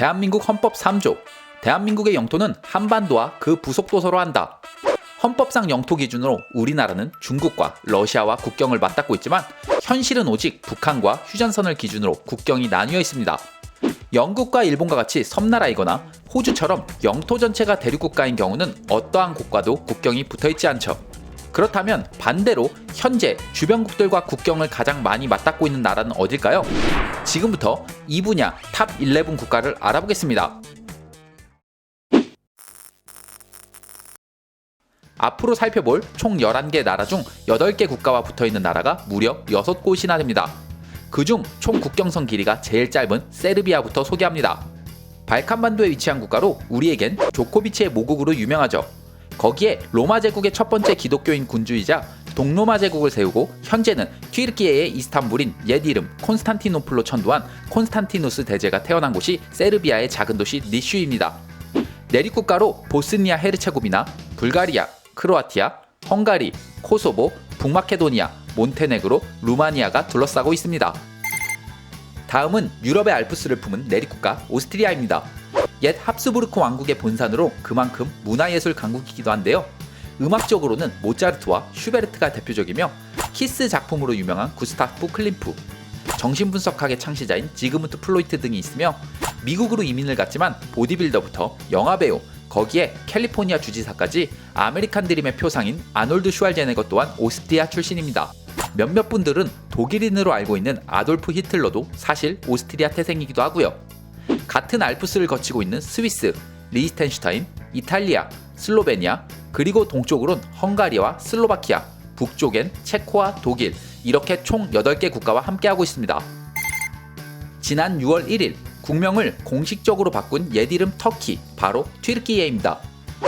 대한민국 헌법 3조. 대한민국의 영토는 한반도와 그 부속도서로 한다. 헌법상 영토 기준으로 우리나라는 중국과 러시아와 국경을 맞닿고 있지만 현실은 오직 북한과 휴전선을 기준으로 국경이 나뉘어 있습니다. 영국과 일본과 같이 섬나라이거나 호주처럼 영토 전체가 대륙국가인 경우는 어떠한 국가도 국경이 붙어있지 않죠. 그렇다면 반대로 현재 주변국들과 국경을 가장 많이 맞닿고 있는 나라는 어딜까요? 지금부터 이 분야 탑 11 국가를 알아보겠습니다. 앞으로 살펴볼 총 11개 나라 중 8개 국가와 붙어있는 나라가 무려 6곳이나 됩니다. 그중 총 국경선 길이가 제일 짧은 세르비아부터 소개합니다. 발칸반도에 위치한 국가로 우리에겐 조코비치의 모국으로 유명하죠. 거기에 로마 제국의 첫 번째 기독교인 군주이자 동로마 제국을 세우고 현재는 튀르키예의 이스탄불인 옛 이름 콘스탄티노플로 천도한 콘스탄티누스 대제가 태어난 곳이 세르비아의 작은 도시 니슈입니다. 내륙 국가로 보스니아 헤르체고비나, 불가리아, 크로아티아, 헝가리, 코소보, 북마케도니아, 몬테네그로, 루마니아가 둘러싸고 있습니다. 다음은 유럽의 알프스를 품은 내륙국가 오스트리아입니다. 옛 합스부르크 왕국의 본산으로 그만큼 문화예술 강국이기도 한데요. 음악적으로는 모차르트와 슈베르트가 대표적이며 키스 작품으로 유명한 구스타프 클림프, 정신분석학의 창시자인 지그문트 플로이트 등이 있으며 미국으로 이민을 갔지만 보디빌더부터 영화배우, 거기에 캘리포니아 주지사까지 아메리칸 드림의 표상인 아놀드 슈왈제네거 또한 오스트리아 출신입니다. 몇몇 분들은 독일인으로 알고 있는 아돌프 히틀러도 사실 오스트리아 태생이기도 하고요. 같은 알프스를 거치고 있는 스위스, 리히텐슈타인, 이탈리아, 슬로베니아, 그리고 동쪽으론 헝가리와 슬로바키아, 북쪽엔 체코와 독일, 이렇게 총 8개 국가와 함께하고 있습니다. 지난 6월 1일 국명을 공식적으로 바꾼 옛 이름 터키, 바로 튀르키예입니다.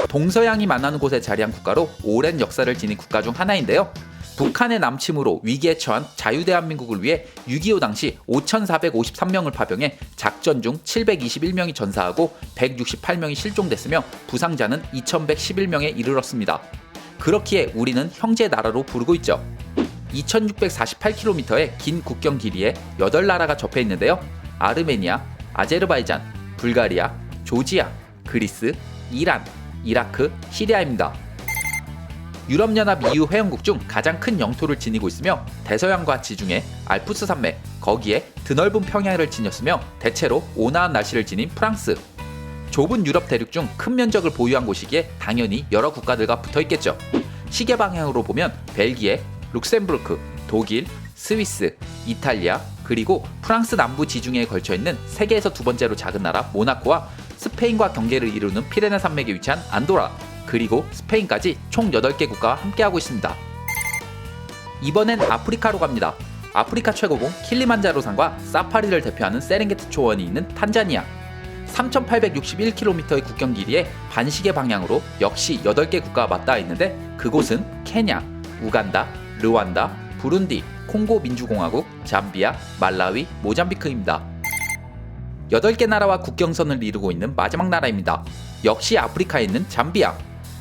동서양이 만나는 곳에 자리한 국가로 오랜 역사를 지닌 국가 중 하나인데요. 북한의 남침으로 위기에 처한 자유대한민국을 위해 6.25 당시 5,453명을 파병해 작전 중 721명이 전사하고 168명이 실종됐으며 부상자는 2,111명에 이르렀습니다. 그렇기에 우리는 형제 나라로 부르고 있죠. 2,648km의 긴 국경 길이에 8나라가 접해 있는데요. 아르메니아, 아제르바이잔, 불가리아, 조지아, 그리스, 이란, 이라크, 시리아입니다. 유럽연합 EU 회원국 중 가장 큰 영토를 지니고 있으며 대서양과 지중해, 알프스 산맥, 거기에 드넓은 평야를 지녔으며 대체로 온화한 날씨를 지닌 프랑스. 좁은 유럽 대륙 중 큰 면적을 보유한 곳이기에 당연히 여러 국가들과 붙어있겠죠. 시계 방향으로 보면 벨기에, 룩셈부르크, 독일, 스위스, 이탈리아, 그리고 프랑스 남부 지중해에 걸쳐있는 세계에서 두 번째로 작은 나라 모나코와 스페인과 경계를 이루는 피레네 산맥에 위치한 안도라, 그리고 스페인까지 총 8개 국가와 함께하고 있습니다. 이번엔 아프리카로 갑니다. 아프리카 최고봉 킬리만자로산과 사파리를 대표하는 세렝게티 초원이 있는 탄자니아. 3,861km의 국경 길이에 반시계 방향으로 역시 8개 국가가 맞닿아 있는데 그곳은 케냐, 우간다, 르완다, 부룬디, 콩고 민주공화국, 잠비아, 말라위, 모잠비크입니다. 8개 나라와 국경선을 이루고 있는 마지막 나라입니다. 역시 아프리카에 있는 잠비아.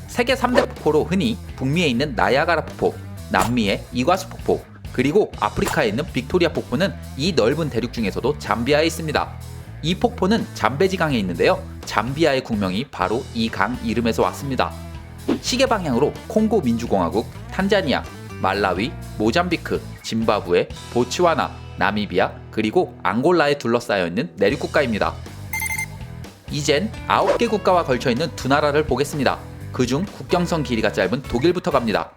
세계 3대 폭포로 흔히 북미에 있는 나야가라 폭포, 남미의 이과수 폭포, 그리고 아프리카에 있는 빅토리아 폭포는 이 넓은 대륙 중에서도 잠비아에 있습니다. 이 폭포는 잠베지강에 있는데요. 잠비아의 국명이 바로 이 강 이름에서 왔습니다. 시계 방향으로 콩고 민주공화국, 탄자니아, 말라위, 모잠비크, 짐바브웨, 보츠와나, 나미비아, 그리고 앙골라에 둘러싸여 있는 내륙 국가입니다. 이젠 9개 국가와 걸쳐있는 두 나라를 보겠습니다. 그중 국경선 길이가 짧은 독일부터 갑니다.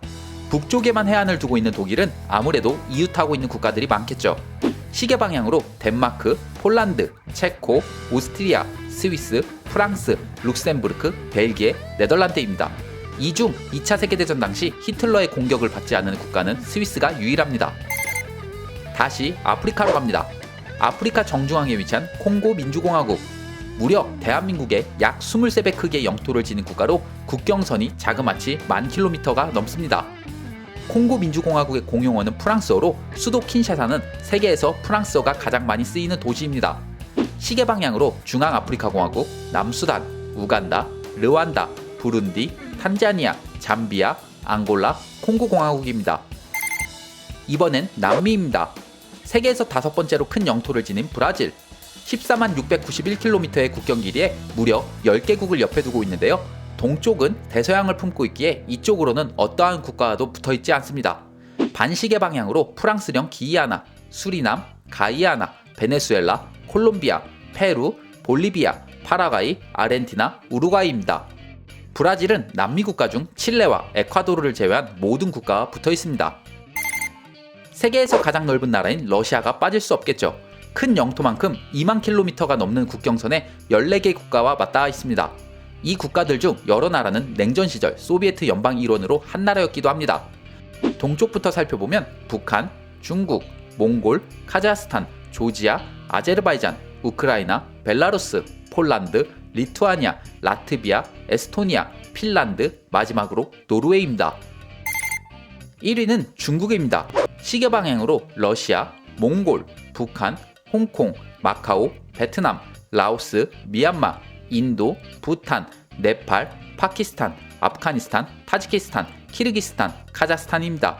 북쪽에만 해안을 두고 있는 독일은 아무래도 이웃하고 있는 국가들이 많겠죠. 시계 방향으로 덴마크, 폴란드, 체코, 오스트리아, 스위스, 프랑스, 룩셈부르크, 벨기에, 네덜란드입니다. 이 중 2차 세계대전 당시 히틀러의 공격을 받지 않은 국가는 스위스가 유일합니다. 다시 아프리카로 갑니다. 아프리카 정중앙에 위치한 콩고 민주공화국. 무려 대한민국의 약 23배 크기의 영토를 지닌 국가로 국경선이 자그마치 10,000km가 넘습니다. 콩고 민주공화국의 공용어는 프랑스어로 수도 킨샤사는 세계에서 프랑스어가 가장 많이 쓰이는 도시입니다. 시계 방향으로 중앙아프리카공화국, 남수단, 우간다, 르완다, 부룬디, 탄자니아, 잠비아, 앙골라, 콩고공화국입니다. 이번엔 남미입니다. 세계에서 5번째로 큰 영토를 지닌 브라질. 14만 691km의 국경 길이에 무려 10개국을 옆에 두고 있는데요. 동쪽은 대서양을 품고 있기에 이쪽으로는 어떠한 국가와도 붙어있지 않습니다. 반시계 방향으로 프랑스령 기이아나, 수리남, 가이아나, 베네수엘라, 콜롬비아, 페루, 볼리비아, 파라과이, 아르헨티나, 우루과이입니다. 브라질은 남미 국가 중 칠레와 에콰도르를 제외한 모든 국가와 붙어 있습니다. 세계에서 가장 넓은 나라인 러시아가 빠질 수 없겠죠. 큰 영토만큼 2만 킬로미터가 넘는 국경선에 14개 국가와 맞닿아 있습니다. 이 국가들 중 여러 나라는 냉전 시절 소비에트 연방 일원으로 한 나라였기도 합니다. 동쪽부터 살펴보면 북한, 중국, 몽골, 카자흐스탄, 조지아, 아제르바이잔, 우크라이나, 벨라루스, 폴란드, 리투아니아, 라트비아, 에스토니아, 핀란드, 마지막으로 노르웨이입니다. 1위는 중국입니다. 시계 방향으로 러시아, 몽골, 북한, 홍콩, 마카오, 베트남, 라오스, 미얀마, 인도, 부탄, 네팔, 파키스탄, 아프가니스탄, 타지키스탄, 키르기스탄, 카자흐스탄입니다.